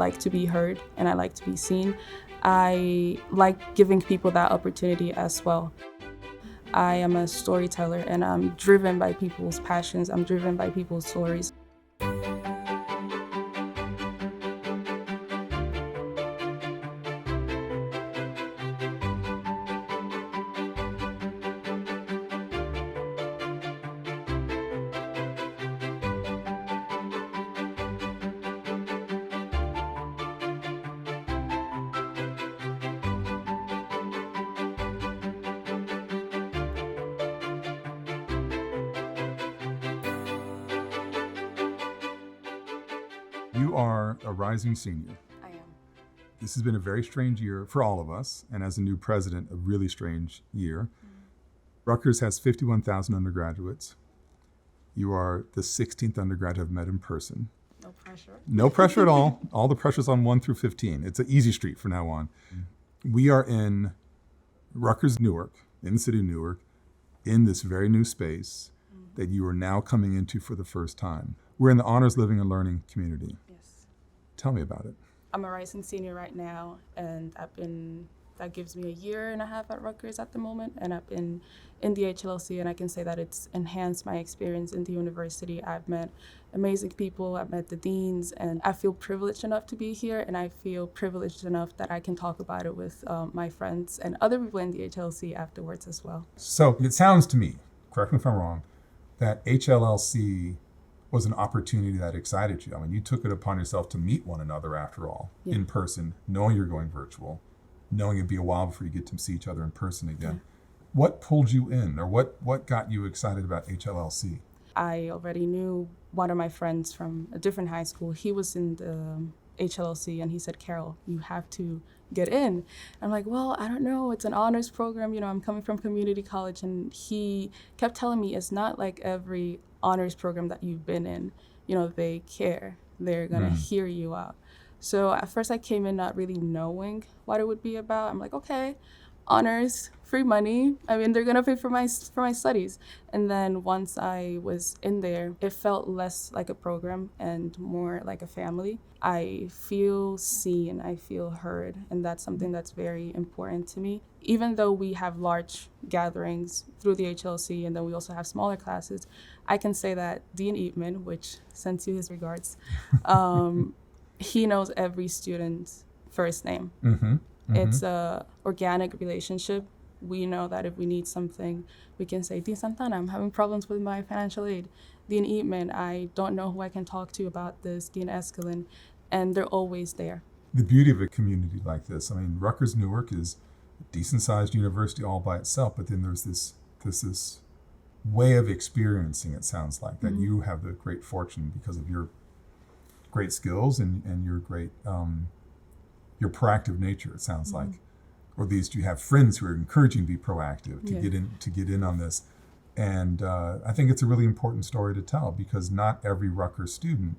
like to be heard and I like to be seen. I like giving people that opportunity as well. I am a storyteller and I'm driven by people's passions. I'm driven by people's stories. You are a rising senior. I am. This has been a very strange year for all of us, and as a new president, a really strange year. Rutgers has 51,000 undergraduates. You are the 16th undergrad I've met in person. No pressure. No pressure at all. All the pressure's on 1 through 15. It's an easy street from now on. We are in Rutgers-Newark, in the city of Newark, in this very new space that you are now coming into for the first time. We're in the Honors Living and Learning community. Yes. Tell me about it. I'm a rising senior right now, and that gives me a year and a half at Rutgers at the moment, and I've been in the HLLC, and I can say that it's enhanced my experience in the university. I've met amazing people, I've met the deans, and I feel privileged enough to be here, and I feel privileged enough that I can talk about it with my friends and other people in the HLLC afterwards as well. So it sounds to me, correct me if I'm wrong, that HLLC was an opportunity that excited you. I mean, you took it upon yourself to meet one another after all, in person, knowing you're going virtual, knowing it'd be a while before you get to see each other in person again. Yeah. What pulled you in, or what got you excited about HLLC? I already knew one of my friends from a different high school. He was in the HLLC, and he said, "Carol, you have to get in." I'm like, well, I don't know. It's an honors program. I'm coming from community college. And he kept telling me it's not like every honors program that you've been in. They care. They're going to hear you out. So at first I came in not really knowing what it would be about. I'm like, okay, honors, free money. I mean, they're gonna pay for my studies. And then once I was in there, it felt less like a program and more like a family. I feel seen, I feel heard, and that's something that's very important to me. Even though we have large gatherings through the HLC, and then we also have smaller classes, I can say that Dean Eatman, which sends you his regards, he knows every student's first name. It's a organic relationship. We know that if we need something, we can say, Dean Santana, I'm having problems with my financial aid. Dean Eatman, I don't know who I can talk to about this. Dean Escalin, and they're always there. The beauty of a community like this, I mean, Rutgers-Newark is a decent-sized university all by itself, but then there's this way of experiencing, it sounds like, that you have the great fortune because of your great skills and your great your proactive nature, it sounds like, or at least you have friends who are encouraging you to be proactive, to get in on this. And I think it's a really important story to tell, because not every Rutgers student,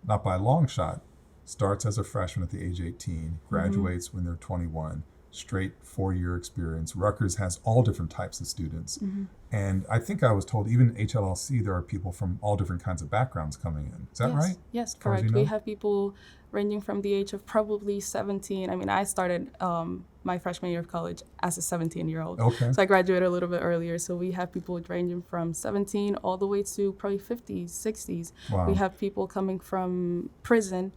not by a long shot, starts as a freshman at the age 18, graduates when they're 21, straight 4-year experience. Rutgers has all different types of students. And I think I was told even HLLC, there are people from all different kinds of backgrounds coming in. Is that right? Yes, correct. We have people ranging from the age of probably 17. I mean, I started my freshman year of college as a 17-year-old. Okay. So I graduated a little bit earlier. So we have people ranging from 17 all the way to probably 50s, 60s. Wow. We have people coming from prison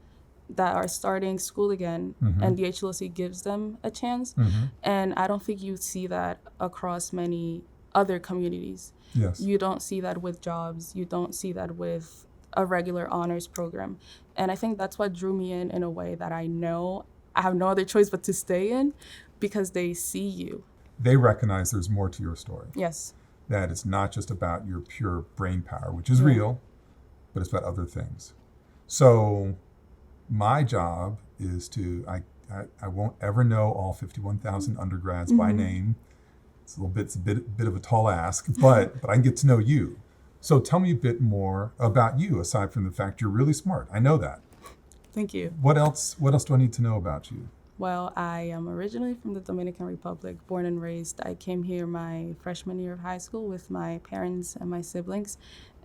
that are starting school again, and the HLLC gives them a chance. And I don't think you see that across many other communities. Yes. You don't see that with jobs. You don't see that with a regular honors program. And I think that's what drew me in a way that I know I have no other choice but to stay in, because they see you. They recognize there's more to your story. Yes. That it's not just about your pure brain power, which is real, but it's about other things. So my job is I won't ever know all 51,000 undergrads by name. It's a bit of a tall ask, but I can get to know you. So tell me a bit more about you, aside from the fact you're really smart. I know that. Thank you. What else do I need to know about you? Well, I am originally from the Dominican Republic, born and raised. I came here my freshman year of high school with my parents and my siblings,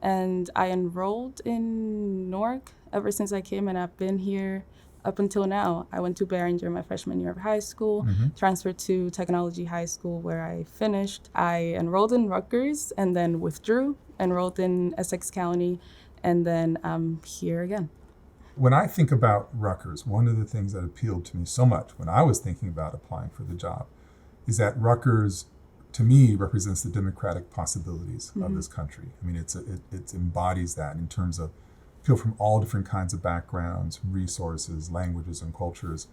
and I enrolled in Newark ever since I came, and I've been here up until now. I went to Barringer my freshman year of high school, transferred to Technology High School where I finished. I enrolled in Rutgers and then withdrew, enrolled in Essex County, and then I'm here again. When I think about Rutgers, one of the things that appealed to me so much when I was thinking about applying for the job is that Rutgers, to me, represents the democratic possibilities of this country. I mean, it embodies that in terms of people from all different kinds of backgrounds, resources, languages, and cultures,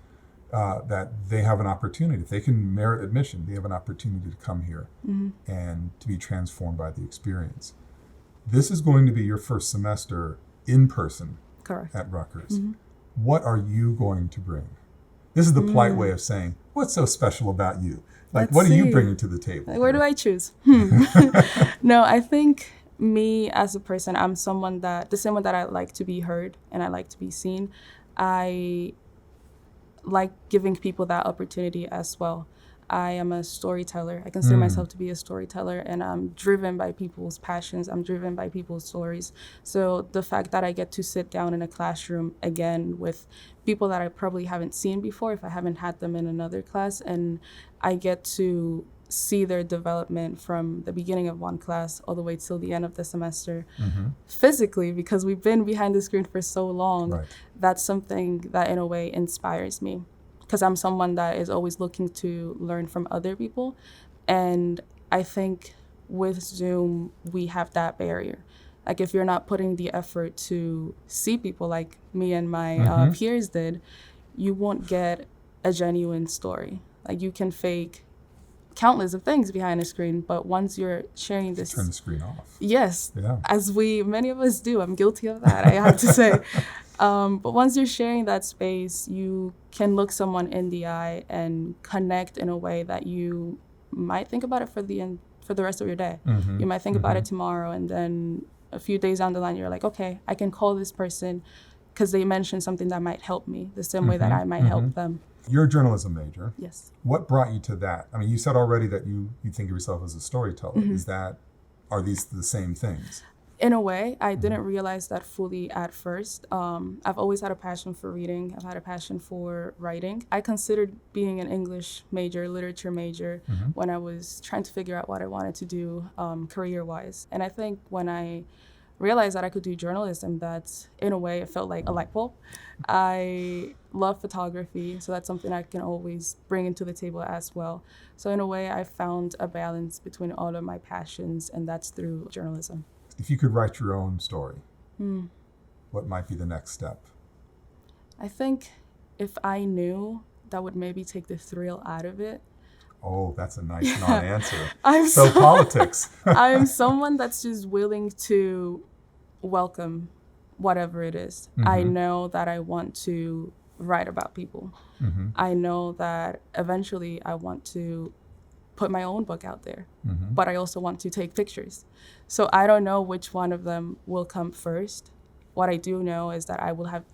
that they have an opportunity. If they can merit admission, they have an opportunity to come here and to be transformed by the experience. This is going to be your first semester in person. Correct. At Rutgers. What are you going to bring? This is the polite way of saying, what's so special about you? Like, what are you bringing to the table? Where do I choose? No, I think me as a person, I'm someone that, the same way that I like to be heard and I like to be seen, I like giving people that opportunity as well. I am a storyteller. I consider myself to be a storyteller, and I'm driven by people's passions. I'm driven by people's stories. So the fact that I get to sit down in a classroom again with people that I probably haven't seen before if I haven't had them in another class, and I get to see their development from the beginning of one class all the way till the end of the semester physically, because we've been behind the screen for so long. Right. That's something that in a way inspires me, because I'm someone that is always looking to learn from other people. And I think with Zoom, we have that barrier. Like, if you're not putting the effort to see people like me and my peers did, you won't get a genuine story. Like, you can fake countless of things behind a screen, but once you're sharing this... Turn the screen off. Yes, as many of us do. I'm guilty of that, I have to say. But once you're sharing that space, you can look someone in the eye and connect in a way that you might think about it for the rest of your day. You might think about it tomorrow, and then a few days down the line, you're like, okay, I can call this person because they mentioned something that might help me the same way that I might help them. You're a journalism major. Yes. What brought you to that? I mean, you said already that you think of yourself as a storyteller. Are these the same things? In a way, I didn't realize that fully at first. I've always had a passion for reading. I've had a passion for writing. I considered being an English major, literature major, when I was trying to figure out what I wanted to do career-wise. And I think when I realized that I could do journalism, that's, in a way, it felt like a light bulb. I love photography, so that's something I can always bring into the table as well. So in a way, I found a balance between all of my passions, and that's through journalism. If you could write your own story, what might be the next step? I think if I knew, that would maybe take the thrill out of it. Oh, that's a nice non-answer. So politics. I'm someone that's just willing to welcome whatever it is. I know that I want to write about people. I know that eventually I want to put my own book out there, but I also want to take pictures. So I don't know which one of them will come first. What I do know is that I will have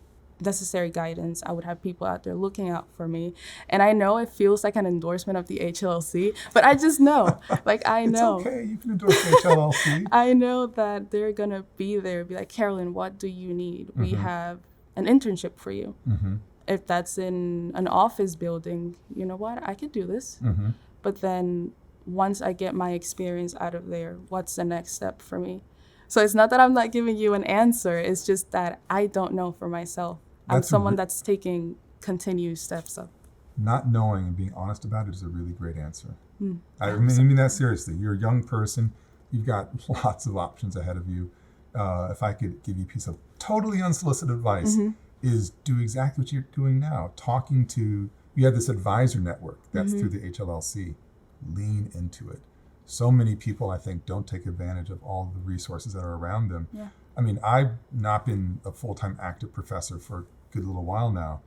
necessary guidance. I would have people out there looking out for me. And I know it feels like an endorsement of the HLLC, but I just know, like, I know. It's okay, you can endorse the HLLC. I know that they're gonna be there, be like, Karoline, what do you need? We have an internship for you. If that's in an office building, you know what, I could do this. But then once I get my experience out of there, what's the next step for me? So it's not that I'm not giving you an answer, it's just that I don't know for myself. I'm someone that's taking continuous steps up. Not knowing and being honest about it is a really great answer. I mean that seriously. You're a young person. You've got lots of options ahead of you. If I could give you a piece of totally unsolicited advice, is do exactly what you're doing now. You have this advisor network that's through the HLLC. Lean into it. So many people, I think, don't take advantage of all the resources that are around them. I mean, I've not been a full-time active professor for a good little while now,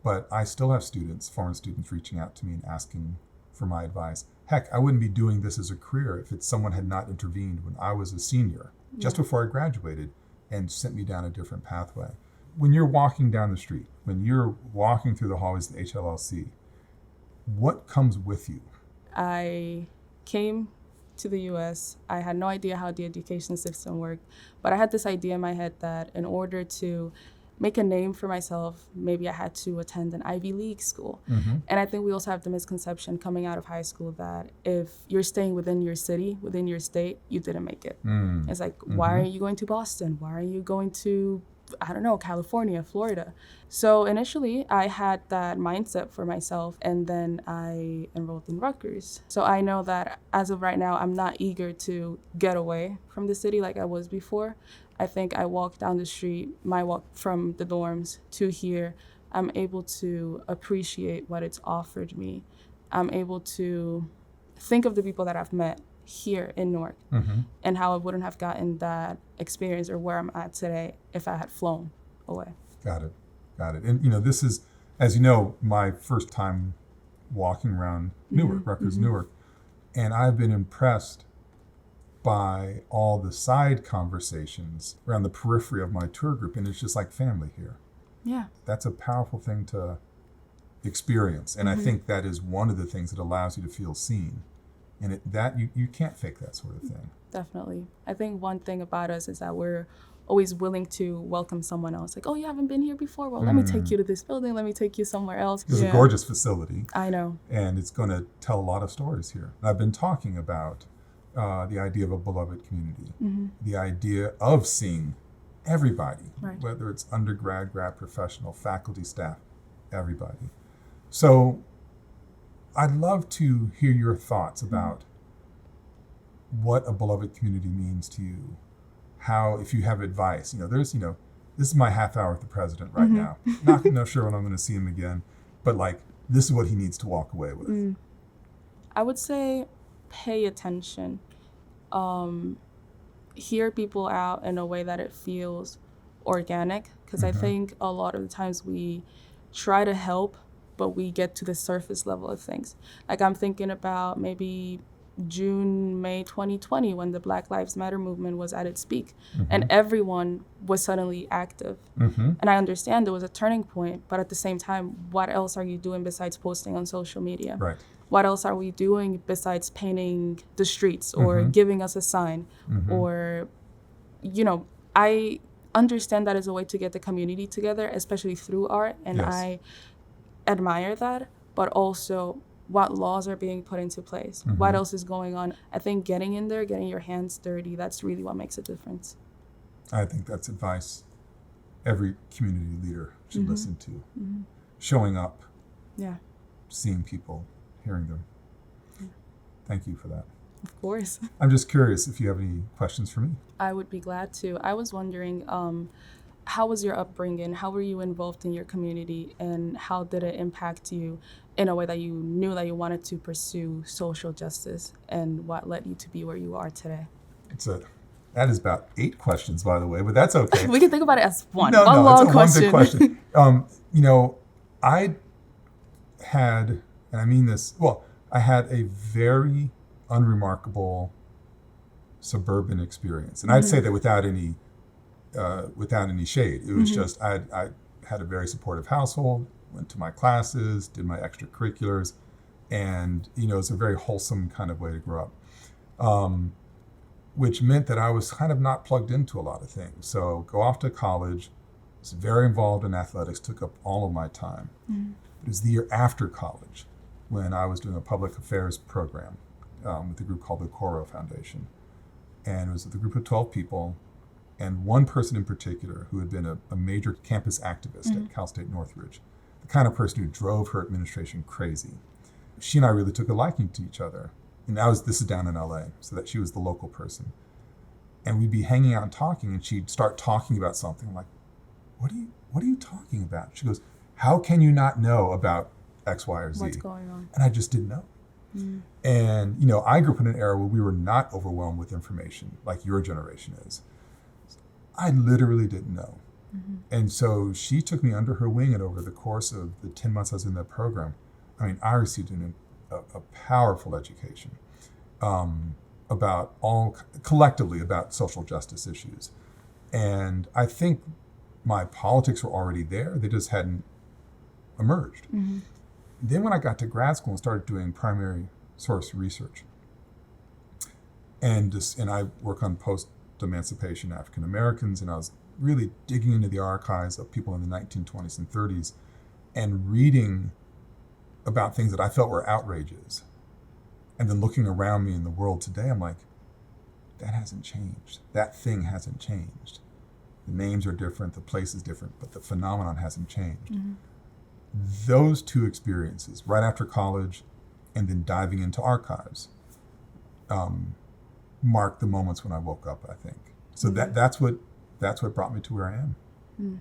but I still have former students reaching out to me and asking for my advice. Heck, I wouldn't be doing this as a career if someone had not intervened when I was a senior, just before I graduated, and sent me down a different pathway. When you're walking down the street, when you're walking through the hallways of the HLLC, what comes with you? I came to the US. I had no idea how the education system worked, but I had this idea in my head that in order to make a name for myself, maybe I had to attend an Ivy League school. And I think we also have the misconception coming out of high school that if you're staying within your city, within your state, you didn't make it. It's like, why are you going to Boston? Why are you going to, I don't know, California, Florida? So initially I had that mindset for myself, and then I enrolled in Rutgers. So I know that as of right now, I'm not eager to get away from the city like I was before. I think I walk down the street, my walk from the dorms to here, I'm able to appreciate what it's offered me. I'm able to think of the people that I've met here in Newark and how I wouldn't have gotten that experience or where I'm at today if I had flown away. Got it. And, this is, as you know, my first time walking around Newark, Rutgers-Newark, and I've been impressed by all the side conversations around the periphery of my tour group, and it's just like family here. Yeah. That's a powerful thing to experience, and I think that is one of the things that allows you to feel seen, and you can't fake that sort of thing. Definitely. I think one thing about us is that we're always willing to welcome someone else. Like, oh, you haven't been here before? Well, let me take you to this building. Let me take you somewhere else. It's a gorgeous facility. I know. And it's going to tell a lot of stories here. I've been talking about the idea of a beloved community, the idea of seeing everybody, whether it's undergrad, grad, professional, faculty, staff, everybody. So I'd love to hear your thoughts about what a beloved community means to you. How, if you have advice, this is my half hour with the president right now. Not sure when I'm going to see him again, but this is what he needs to walk away with. I would say pay attention. Hear people out in a way that it feels organic, because I think a lot of the times we try to help, but we get to the surface level of things. Like, I'm thinking about maybe June, May 2020, when the Black Lives Matter movement was at its peak, and everyone was suddenly active. And I understand there was a turning point, but at the same time, what else are you doing besides posting on social media? Right. What else are we doing besides painting the streets or giving us a sign? Or, I understand that as a way to get the community together, especially through art, and I admire that, but also what laws are being put into place, what else is going on. I think getting in there, getting your hands dirty, that's really what makes a difference. I think that's advice every community leader should listen to. Showing up, seeing people, hearing them. Thank you for that. Of course. I'm just curious if you have any questions for me. I would be glad to. I was wondering, how was your upbringing? How were you involved in your community, and how did it impact you in a way that you knew that you wanted to pursue social justice, and what led you to be where you are today? That is about 8 questions, by the way, but that's okay. We can think about it as one long question. One big question. I had, and I mean this, I had a very unremarkable suburban experience, and I'd say that without any shade. It was just I had a very supportive household, went to my classes, did my extracurriculars, and it's a very wholesome kind of way to grow up, which meant that I was kind of not plugged into a lot of things. So go off to college, was very involved in athletics, took up all of my time. It was the year after college when I was doing a public affairs program with a group called the Coro Foundation, and it was with a group of 12 people. And one person in particular who had been a major campus activist at Cal State Northridge, the kind of person who drove her administration crazy. She and I really took a liking to each other. And this is down in LA, so that she was the local person. And we'd be hanging out and talking, and she'd start talking about something. I'm like, what are you talking about? She goes, how can you not know about X, Y, or Z? What's going on? And I just didn't know. And, I grew up in an era where we were not overwhelmed with information like your generation is. I literally didn't know. And so she took me under her wing, and over the course of the 10 months I was in that program, I received a powerful education collectively about social justice issues. And I think my politics were already there, they just hadn't emerged. Then when I got to grad school and started doing primary source research, and I work on post-emancipation African Americans, and I was really digging into the archives of people in the 1920s and 30s and reading about things that I felt were outrages. And then looking around me in the world today, I'm like, that hasn't changed. That thing hasn't changed. The names are different, the place is different, but the phenomenon hasn't changed. Mm-hmm. Those two experiences, right after college and then diving into archives, marked the moments when I woke up, I think. So that's what brought me to where I am. Mm.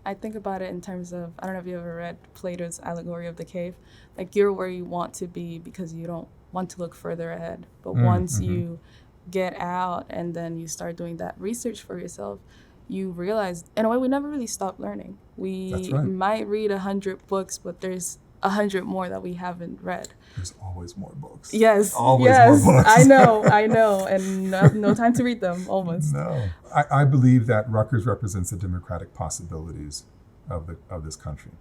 I think about it in terms of, I don't know if you ever read Plato's Allegory of the Cave. Like, you're where you want to be because you don't want to look further ahead. But once you get out and then you start doing that research for yourself, you realize, in a way, we never really stop learning. We might read 100 books, but there's 100 more that we haven't read. There's always more books. Yes. Always more books. I know. And no time to read them, almost. No. I believe that Rutgers represents the democratic possibilities of this country.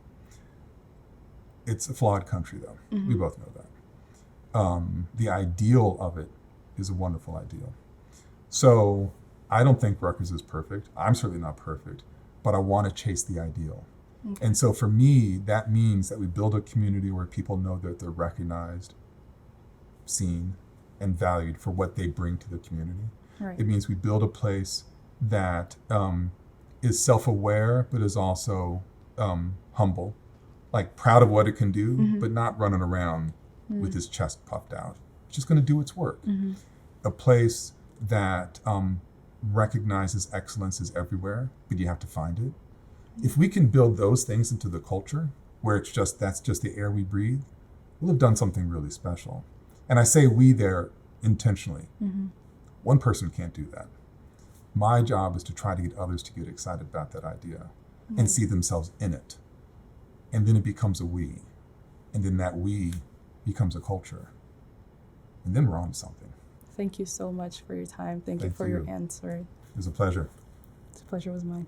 It's a flawed country, though. Mm-hmm. We both know that. The ideal of it is a wonderful ideal. So I don't think Rutgers is perfect. I'm certainly not perfect, but I want to chase the ideal. Okay. And so for me, that means that we build a community where people know that they're recognized, seen, and valued for what they bring to the community. Right. It means we build a place that is self-aware, but is also humble, like proud of what it can do, but not running around with his chest puffed out. It's just going to do its work. A place that recognizes excellence is everywhere, but you have to find it. If we can build those things into the culture, where that's just the air we breathe, we'll have done something really special. And I say we there intentionally. One person can't do that. My job is to try to get others to get excited about that idea and see themselves in it. And then it becomes a we. And then that we becomes a culture. And then we're on to something. Thank you so much for your time. Thank you for your answer. It was a pleasure. The pleasure was mine.